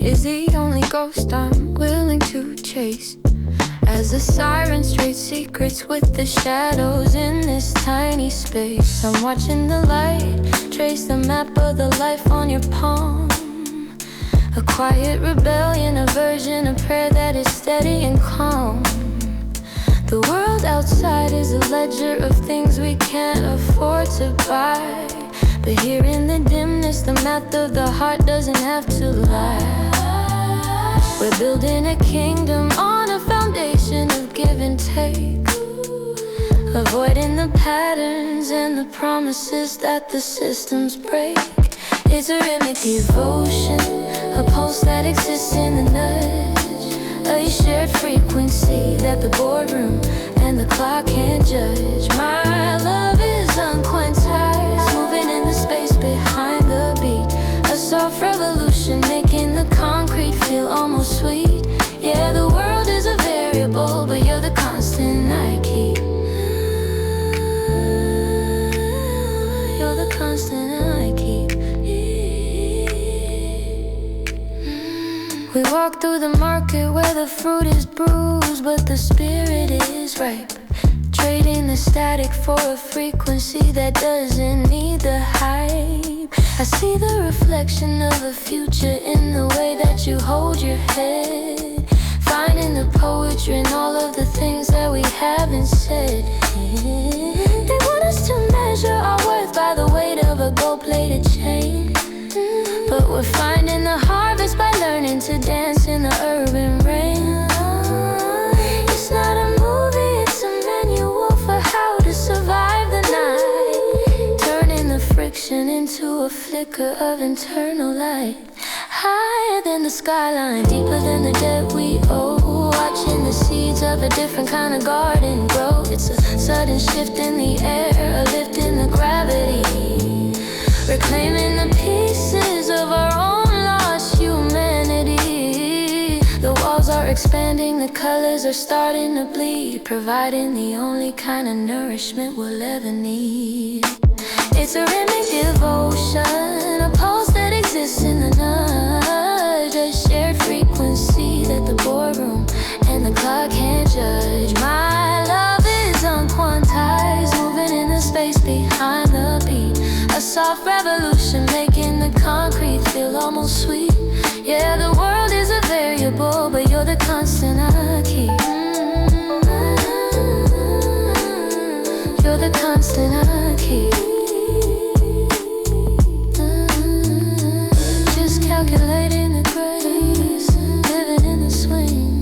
is the only ghost I'm willing to chase. As the sirens trade secrets with the shadows in this tiny space, I'm watching the light trace the map of the life on your palm. A quiet rebellion, a version of prayer that is steady and calm. The world outside is a ledger of things we can't afford to buy, but here in the dimness, the math of the heart doesn't have to lie. We're building a kingdom on a foundation of give and take, avoiding the patterns and the promises that the systems break. It's a rhythmic devotion, a pulse that exists in the nudge, a shared frequency that the boardroom and the clock can't judge. My love is unquantized, moving in the space behind the beat, a soft revolution making the concrete feel almost sweet. Yeah, the world is a variable, but you're the constant I keep. You're the constant I keep. We walk through the market where the fruit is bruised, but the spirit is ripe, trading the static for a frequency that doesn't need the hype. I see the reflection of the future in the way that you hold your head, finding the poetry in all of the things that we haven't said. They want us to measure our worth by the weight of a gold-plated chain, but we're finding the harvest by learning to dance in the urban rain. It's not a movie, it's a manual for how to survive the night, turning the friction into a flicker of internal light. Higher than the skyline, deeper than the debt we owe, watching the seeds of a different kind of garden grow. It's a sudden shift in the air, a lift in the gravity, reclaiming the pieces of our own lost humanity. The walls are expanding, the colors are starting to bleed, providing the only kind of nourishment we'll ever need. It's a rhythmic devotion, a pulse that exists in the nudge, a shared frequency that the boardroom and the clock can't judge. My love is unquantized, moving in the space behind the beat, a soft revolution making the concrete feel almost sweet. Yeah, the world is a variable, but you're the constant I keep. You're the constant I keep. Just calculating the grace, living in the swing.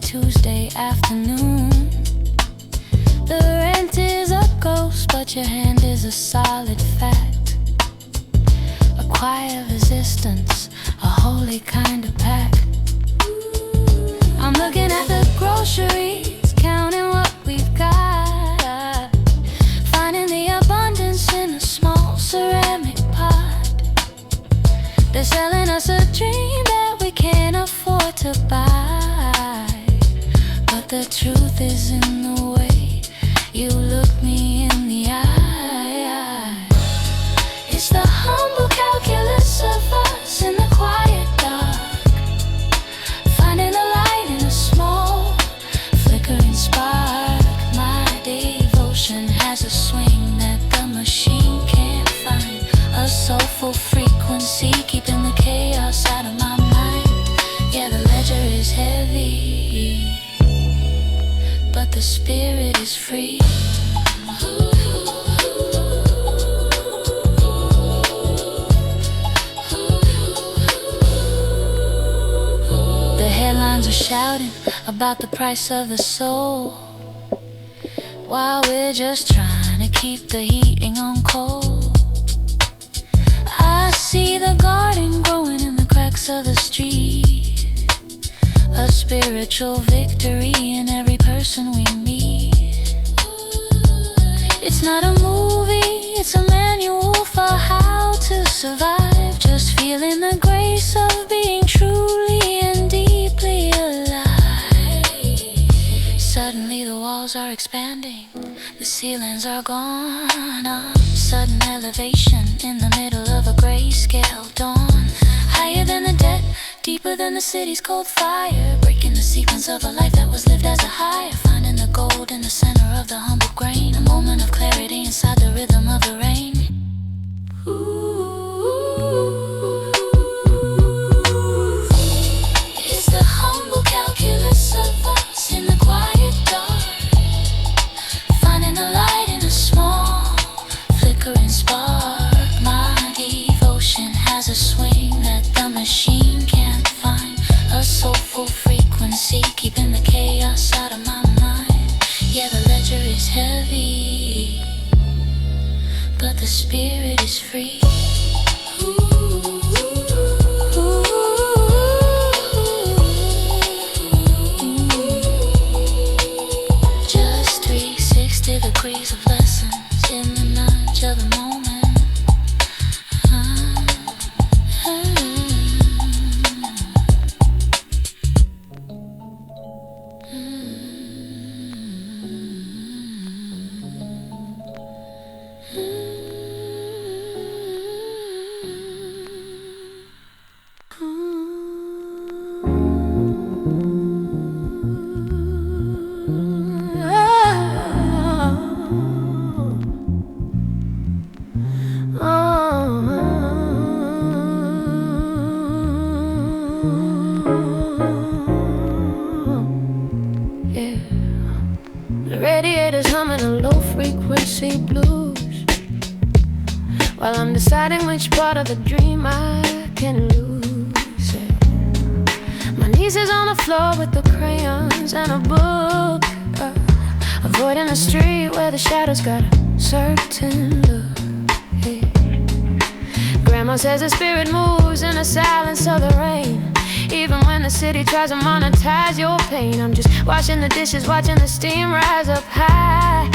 Tuesday afternoon. The rent is a ghost, but your hand is a solid fact. A quiet resistance, a holy kind of pact. I'm looking at the groceries, counting what we've got, finding the abundance in a small ceramic pot. They're selling us a dream that we can't afford to buy, but the truth is in the way you look me in the eye. It's the humble calculus of us in the quiet dark, finding the light in a small flickering spark. My devotion has a swing that the machine the spirit is free. The headlines are shouting about the price of the soul, while we're just trying to keep the heating on cold. I see the garden growing in the cracks of the street, a spiritual victory in every person we meet. It's not a movie, it's a manual for how to survive, just feeling the grace of being truly and deeply alive. Suddenly the walls are expanding, the ceilings are gone up. Sudden elevation in the middle of a grayscale dawn. Higher than the dead, deeper than the city's cold fire, breaking the sequence of a life that was lived as a higher. Finding the gold in the center of the humble grain, a moment of clarity inside the rhythm of the rain. It's the humble calculus of us in the quiet dark, finding the light in a small flickering spark. My devotion has a swing that the machine can't find, a soulful frequency keeping the chaos out of my mind. Yeah, the ledger is heavy, but the spirit is free. Just 360 degrees of lessons in the nudge of the moment. While I'm deciding which part of the dream I can lose it. My knees is on the floor with the crayons and a book, avoiding the street where the shadows got a certain look. Grandma says the spirit moves in the silence of the rain, even when the city tries to monetize your pain. I'm just washing the dishes, watching the steam rise up high,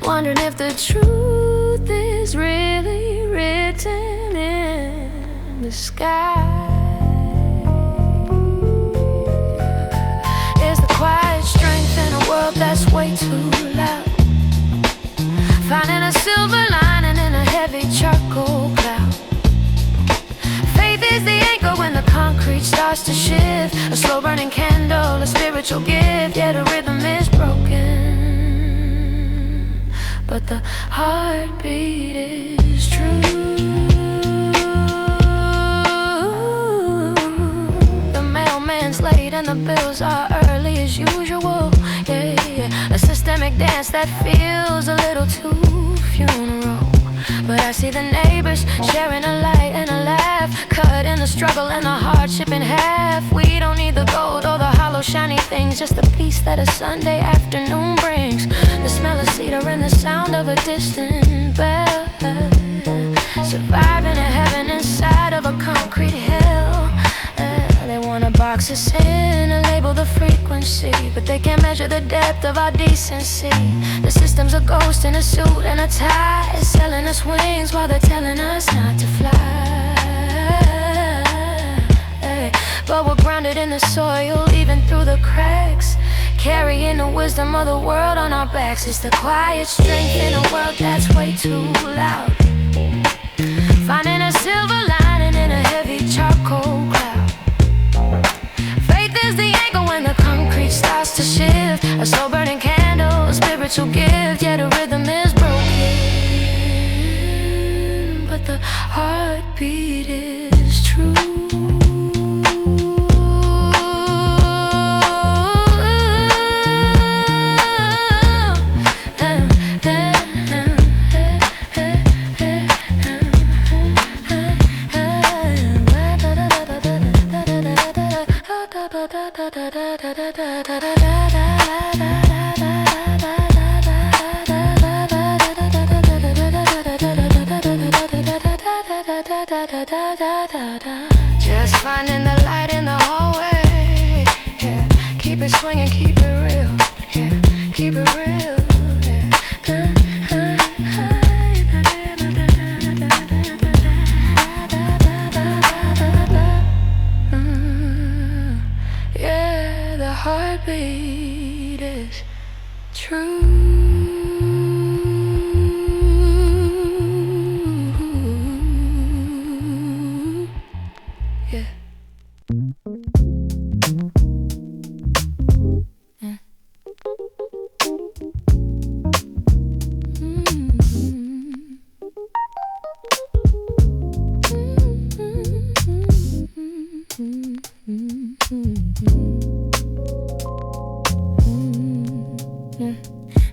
wondering if the truth is really written in the sky. Is the quiet strength in a world that's way too loud, finding a silver lining in a heavy charcoal cloud. Faith is the anchor when the concrete starts to shift, a slow burning candle, a spiritual gift, yet a rhythm is broken, but the heartbeat is true. The mailman's late and the bills are early as usual. A systemic dance that feels a little too funeral. But I see the neighbors sharing a light and a laugh, cutting the struggle and the hardship in half. We don't need the gold or the hollow shiny things, just the peace that a Sunday afternoon brings. The smell of cedar and the sound of a distant bell, surviving a heaven inside of a concrete hell. They wanna box us in and label the frequency, but they can't measure the depth of our decency. The system's a ghost in a suit and a tie, selling us wings while they're telling us not to fly. But we're grounded in the soil, even through the cracks, carrying the wisdom of the world on our backs. It's the quiet strength in a world that's way too loud, finding a silver lining in a heavy charcoal cloud. Faith is the anchor when the concrete starts to shift, a slow burning candle, a spiritual gift, yet a rhythm is broken, but the heartbeat is true. Just finding the light in the hallway. Yeah, keep it swinging, keep it real. Yeah, keep it real. Yeah, the heartbeat is true.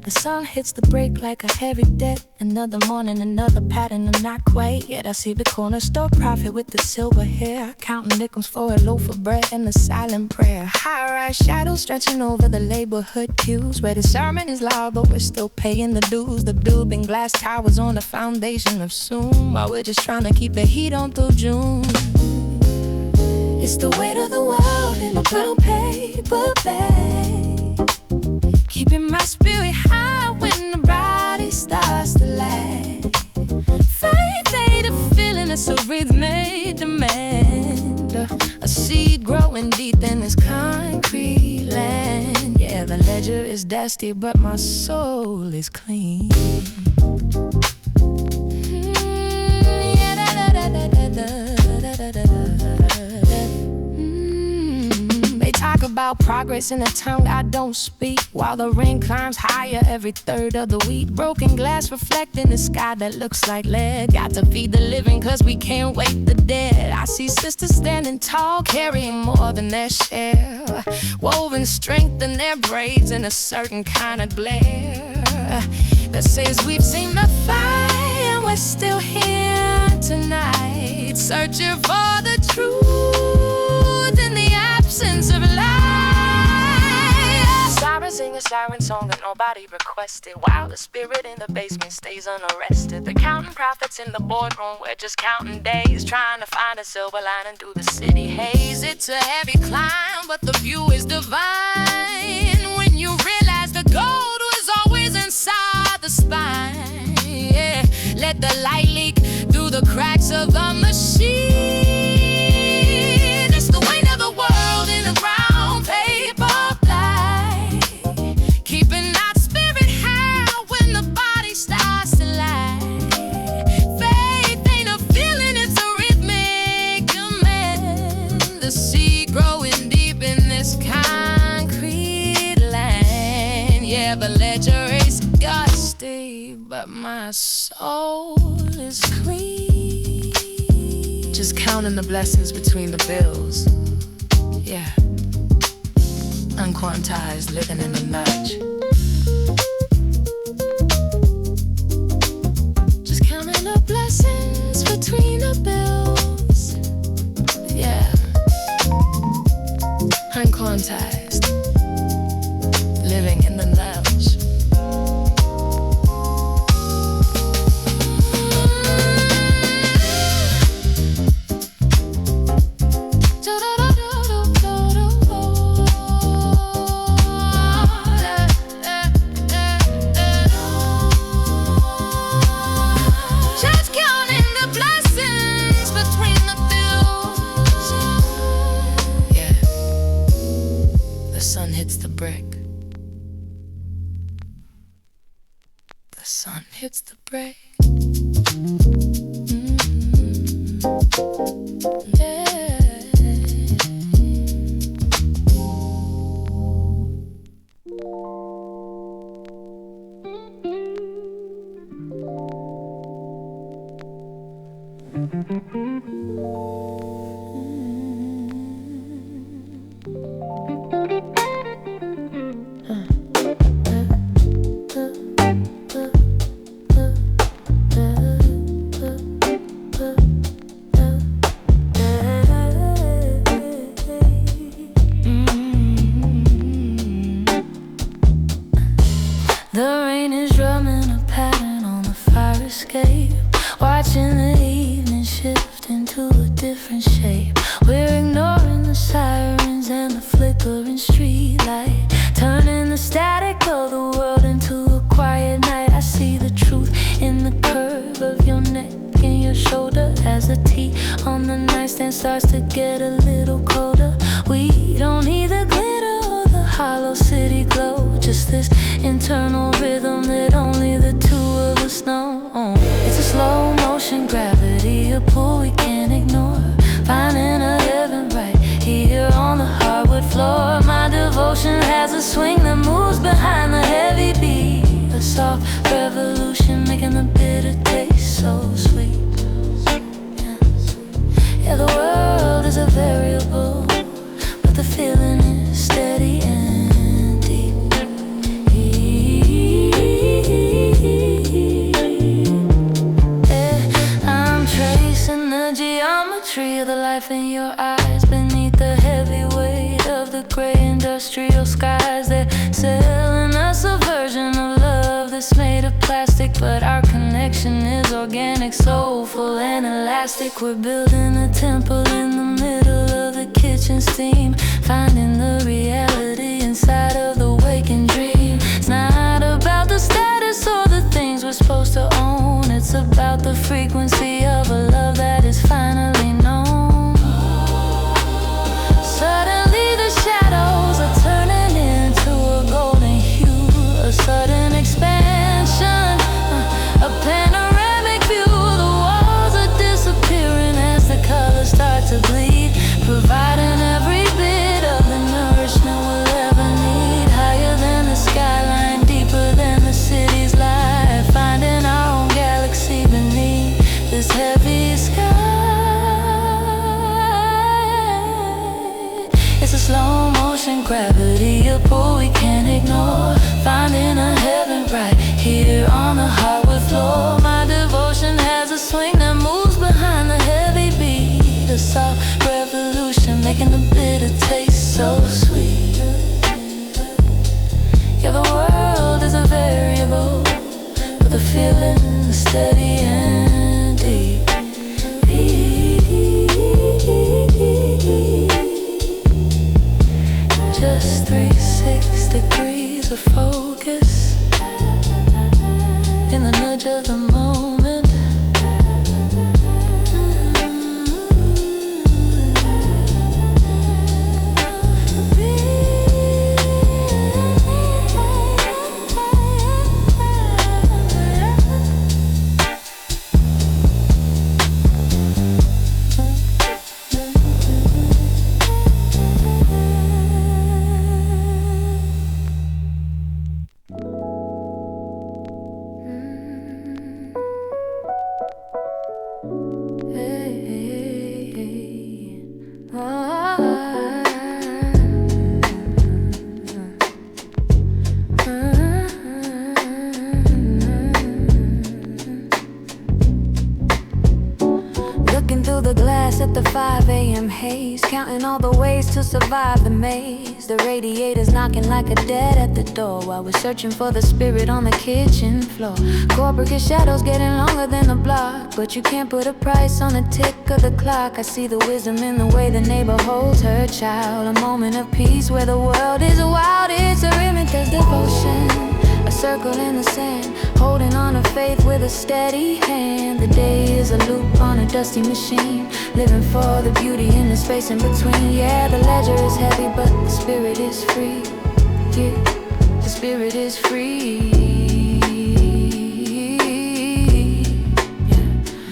The sun hits the brake like a heavy debt. Another morning, another pattern, I'm not quite yet. I see the corner store prophet with the silver hair, counting nickels for a loaf of bread and a silent prayer. High-rise shadows stretching over the neighborhood pews, where the sermon is loud, but we're still paying the dues. The building glass towers on the foundation of soon, while we're just trying to keep the heat on through June. It's the weight of the world in a brown paper bag, keeping my spirit high when the body starts to lag. Faith ain't a feeling, it's a rhythmic demand. A seed growing deep in this concrete land. Yeah, the ledger is dusty, but my soul is clean. They talk about progress in a tongue I don't speak, while the rain climbs higher every third of the week. Broken glass reflecting the sky that looks like lead. Got to feed the living cause we can't wake the dead. I see sisters standing tall, carrying more than their share, woven strength in their braids in a certain kind of glare that says we've seen the fight and we're still here tonight, searching for the truth in the absence of light. Sirens sing a siren song that nobody requested, while the spirit in the basement stays unarrested. They're counting profits in the boardroom, we're just counting days, trying to find a silver lining through the city haze. It's a heavy climb, but the view is divine when you realize the gold was always inside the spine. Yeah, let the light leak through the cracks of the machine. It's the weight of the world in a brown paper bag, keeping that spirit high when the body starts to lag. Faith ain't a feeling, it's a rhythmic command. The seed growing deep in this concrete land. Yeah, the ledger is gusty, but my soul is clean. Just counting the blessings between the bills. Yeah, unquantized, living in the nudge. Just counting the blessings between the bills. Yeah, unquantized, living in the nudge. Hits the break. Yeah. starts to get a little colder. We don't need the glitter or the hollow city glow, just this internal rhythm that only the two of us know. It's a slow motion gravity, a pull we can't ignore, finding a heaven right here on the hardwood floor. My devotion has a swing that moves behind the heavy beat, a soft revolution making the bitter taste so sweet. Yeah, the world is a variable, but the feeling is steady and deep. Yeah, I'm tracing the geometry of the life in your eyes beneath the heavy weight of the gray industrial skies. They're selling us a version of love that's made of plastic, but our connection is organic, soulful, and elastic. We're building a temple in the middle of the kitchen steam, finding the reality inside of the waking dream. It's not about the status or the things we're supposed to own, it's about the frequency of a love that is finally known. Suddenly the shadows are turning into a golden hue, a sudden expansion, a panoramic view. The walls are disappearing as the colors start to bleed, providing every bit of the nourishment we'll ever need. Higher than the skyline, deeper than the city's light, finding our own galaxy beneath this heavy sky. It's a slow motion gravity, a pull we can't ignore, finding a heaven right here on the hardwood floor. My devotion has a swing that moves behind the heavy beat, a soft revolution making the bitter taste so sweet. Yeah, the world is a variable, but the feeling is steady and deep. Just 3-6 degrees of focus in the nudge of the moment. At the 5 a.m. haze, counting all the ways to survive the maze. The radiator's knocking like a dead at the door, while we're searching for the spirit on the kitchen floor. Corporate shadows getting longer than the block, but you can't put a price on the tick of the clock. I see the wisdom in the way the neighbor holds her child, a moment of peace where the world is wild. It's a reminiscent devotion, a circle in the sand, holding on to faith with a steady hand. The day is a loop on a dusty machine, living for the beauty in the space in between. Yeah, the ledger is heavy, but the spirit is free. Yeah, the spirit is free.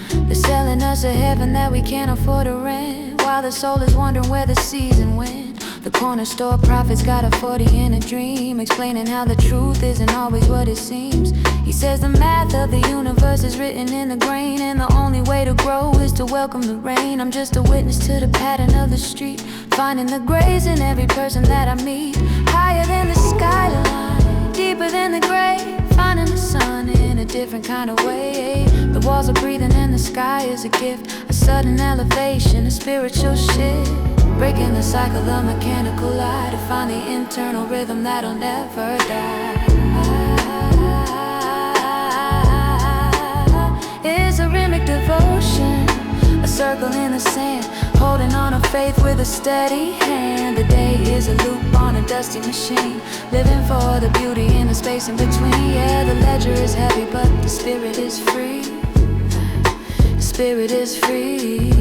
Yeah. They're selling us a heaven that we can't afford to rent, while the soul is wondering where the season went. The corner store prophet's got a 40 in a dream, explaining how the truth isn't always what it seems. He says the math of the universe is written in the grain, and the only way to grow is to welcome the rain. I'm just a witness to the pattern of the street, finding the grace in every person that I meet. Higher than the skyline, deeper than the grave, finding the sun in a different kind of way. The walls are breathing and the sky is a gift, a sudden elevation, a spiritual shift, breaking the cycle of mechanical lie to find the internal rhythm that'll never die. It's a rhythmic devotion, a circle in the sand, holding on to faith with a steady hand. The day is a loop on a dusty machine, living for the beauty in the space in between. Yeah, the ledger is heavy, but the spirit is free. The spirit is free.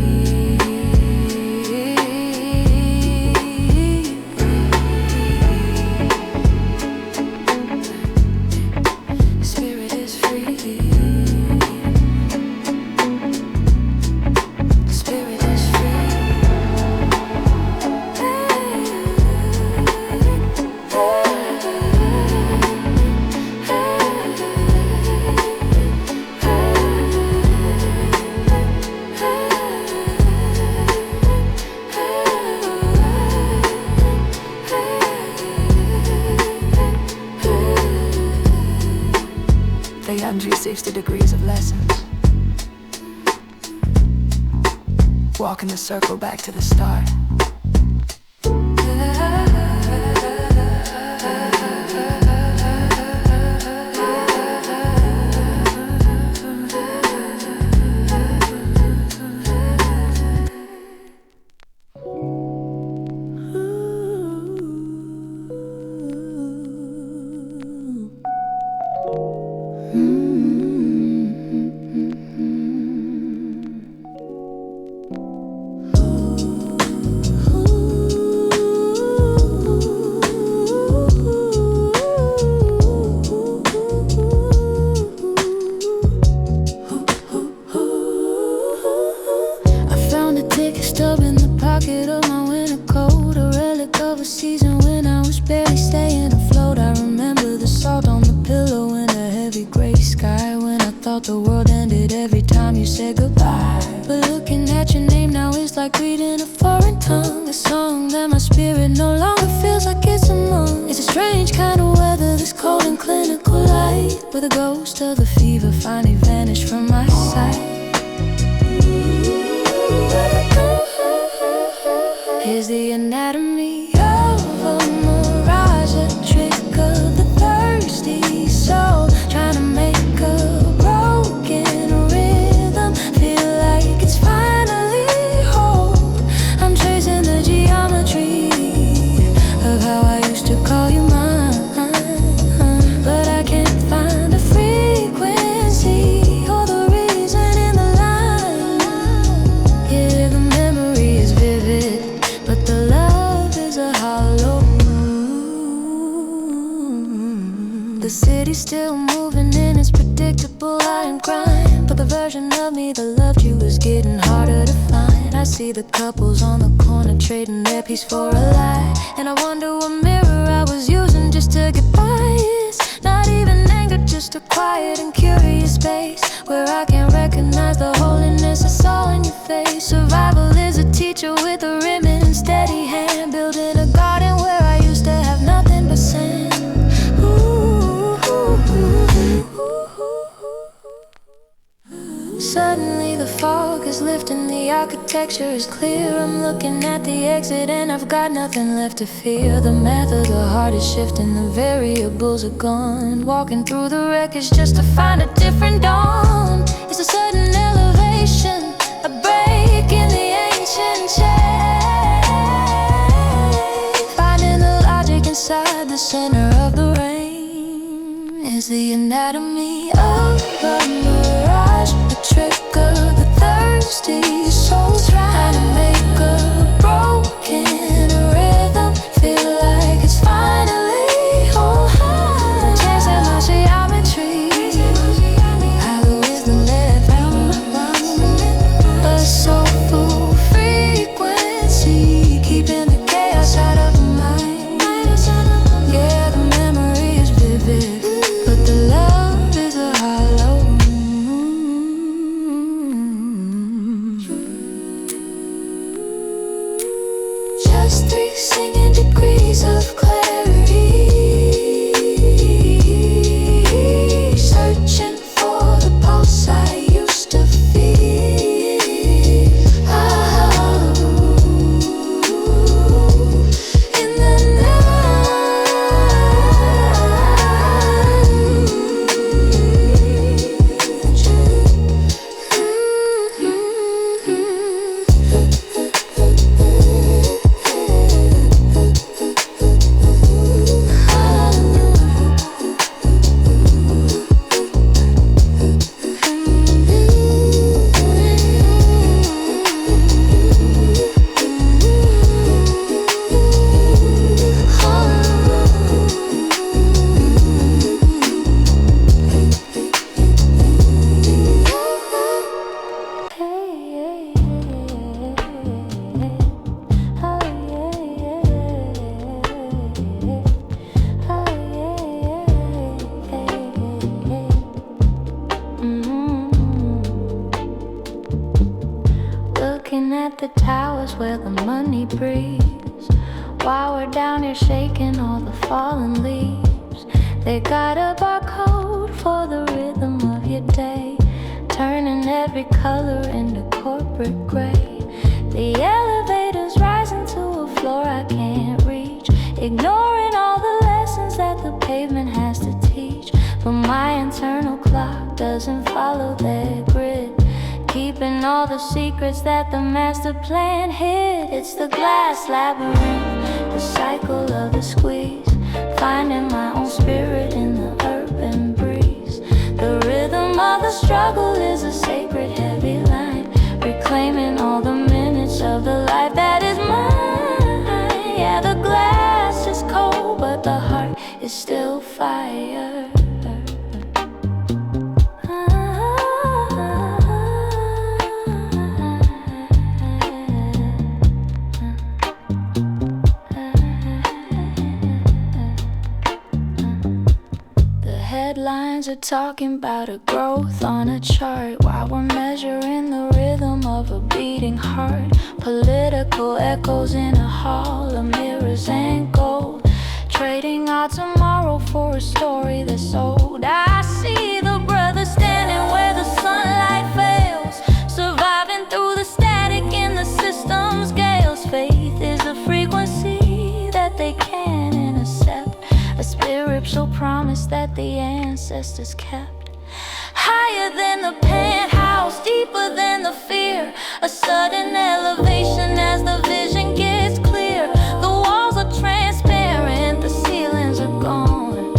360 degrees of lessons. Walking the circle back to the start. Here's the anatomy of a mirage, a trick of the thirsty soul, trying to make a broken rhythm feel like it's finally whole. I'm tracing the geometry of how I used to call you mine, but I can't find a frequency or the reason in the line. Yeah, the memory is vivid, but the love is a hollow. The city's still moving and it's predictable, I am crying, but the version of me that loved you is getting harder to find. I see the couples on the corner trading their piece for a lie, and I wonder what mirror I was using just to get by. It's not even anger, just a quiet and curious space where I can recognize the holiness that's all in your face. Survival is a teacher with a ribbon and steady hand, building a garden where I used to have nothing but sand. Suddenly the fog is lifting, the architecture is clear. I'm looking at the exit and I've got nothing left to fear. The math of the heart is shifting, the variables are gone. Walking through the wreckage just to find a different dawn. It's a sudden elevation, a break in the ancient chain, finding the logic inside the center of the rain. Is the anatomy of a mirage, a trick of the thirsty soul, trying to make a broken rhythm feel like it's finally whole. Chasing my geometry, how the wisdom left a soulful frequency, keeping the chaos out of my mind. Yeah, the memory is vivid, but the love is a hollow. Just 3 singing degrees of clarity, searching for the pulse I used to feel. Oh, in the night. Looking at the towers where the money breathes, while we're down here shaking all the fallen leaves. They got a barcode for the rhythm of your day, turning every color into corporate gray. The elevator's rising to a floor I can't reach, ignoring all the lessons that the pavement has to teach. But my internal clock doesn't follow their grid, keeping all the secrets that the master plan hid. It's the glass labyrinth, the cycle of the squeeze, finding my own spirit in the urban breeze. The rhythm of the struggle is a sacred heavy line, reclaiming all the minutes of the life that is mine. Yeah, the glass is cold, but the heart is still fire. Headlines are talking about a growth on a chart, while we're measuring the rhythm of a beating heart. Political echoes in a hall of mirrors and gold, trading our tomorrow for a story that's old. I see the brothers standing where the sunlight fails, surviving through the static in the system's gales. Faith is a frequency that they can't intercept, a spiritual promise that the ancestors kept. Higher than the penthouse, deeper than the fear, a sudden elevation as the vision gets clear. The walls are transparent, the ceilings are gone,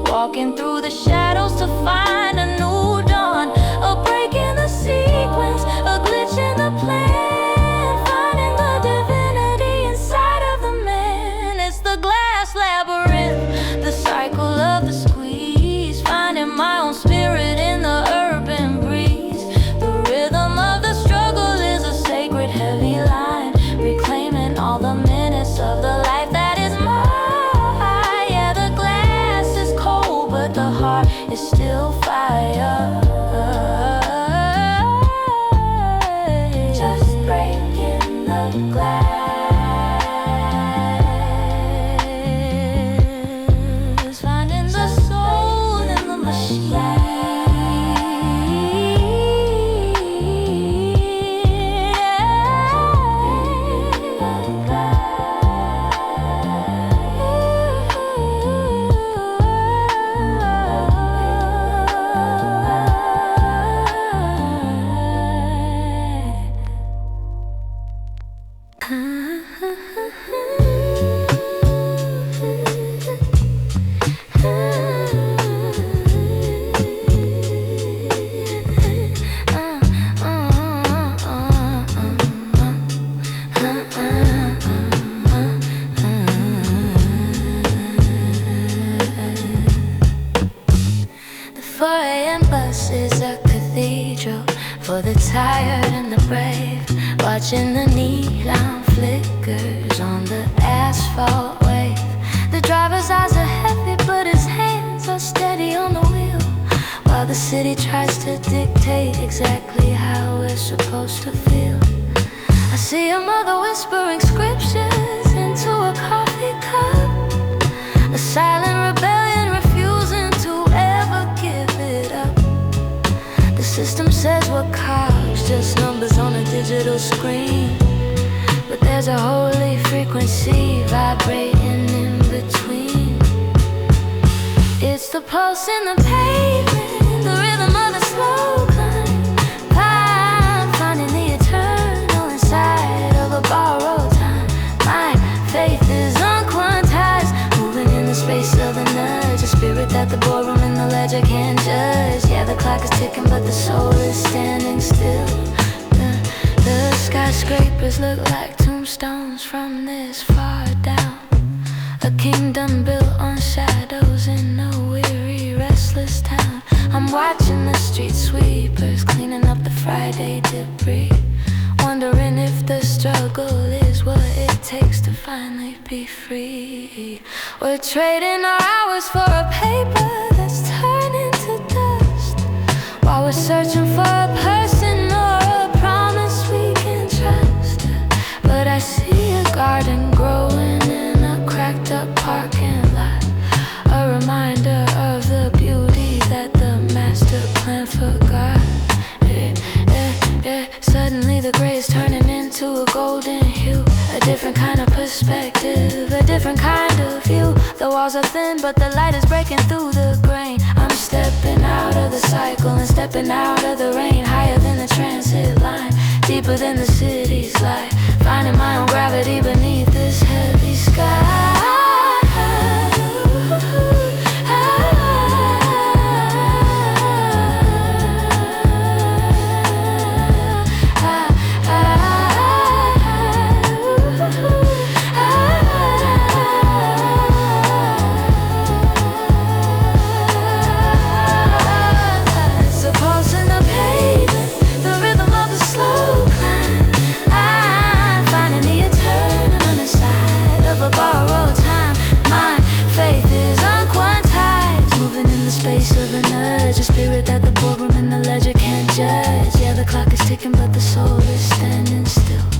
walking through the shadows to find a new dawn. A break in the sequence, a glitch in the plan, finding the divinity inside of the man. It's the glass labyrinth, the cycle of the squeeze, finding my own spirit in the urban breeze. The rhythm of the struggle is a sacred heavy line, reclaiming all the minutes of the life that is mine. Yeah, the glass is cold, but the heart is still fire. Just breaking the glass, for the tired and the brave, watching the neon flickers on the asphalt wave. The driver's eyes are heavy, but his hands are steady on the wheel, while the city tries to dictate exactly how we're supposed to feel. I see a mother whispering scriptures into a coffee cup, a silent rebellion refusing to ever give it up. The system says we're cogs, just numbers on a digital screen, but there's a holy frequency vibrating in between. It's the pulse in the pavement, the rhythm of the slow climb, finding the eternal inside of a borrowed time. My faith is unquantized, moving in the space of the nudge, a spirit that the boardroom and the ledger can't judge. Yeah, the clock is ticking, but the soul is standing still. The skyscrapers look like tombstones from this far down, a kingdom built on shadows in a weary, restless town. I'm watching the street sweepers cleaning up the Friday debris, wondering if the struggle is what it takes to finally be free. We're trading our hours for a paper that's turning to dust, while we're searching for a person or a promise we can trust. But I see a garden growing in a cracked up parking lot, a reminder of view. The walls are thin, but the light is breaking through the grain. I'm stepping out of the cycle and stepping out of the rain. Higher than the transit line, deeper than the city's light. Finding my own gravity beneath this heavy sky. A spirit that the boardroom and the ledger can't judge. Yeah, the clock is ticking, but the soul is standing still.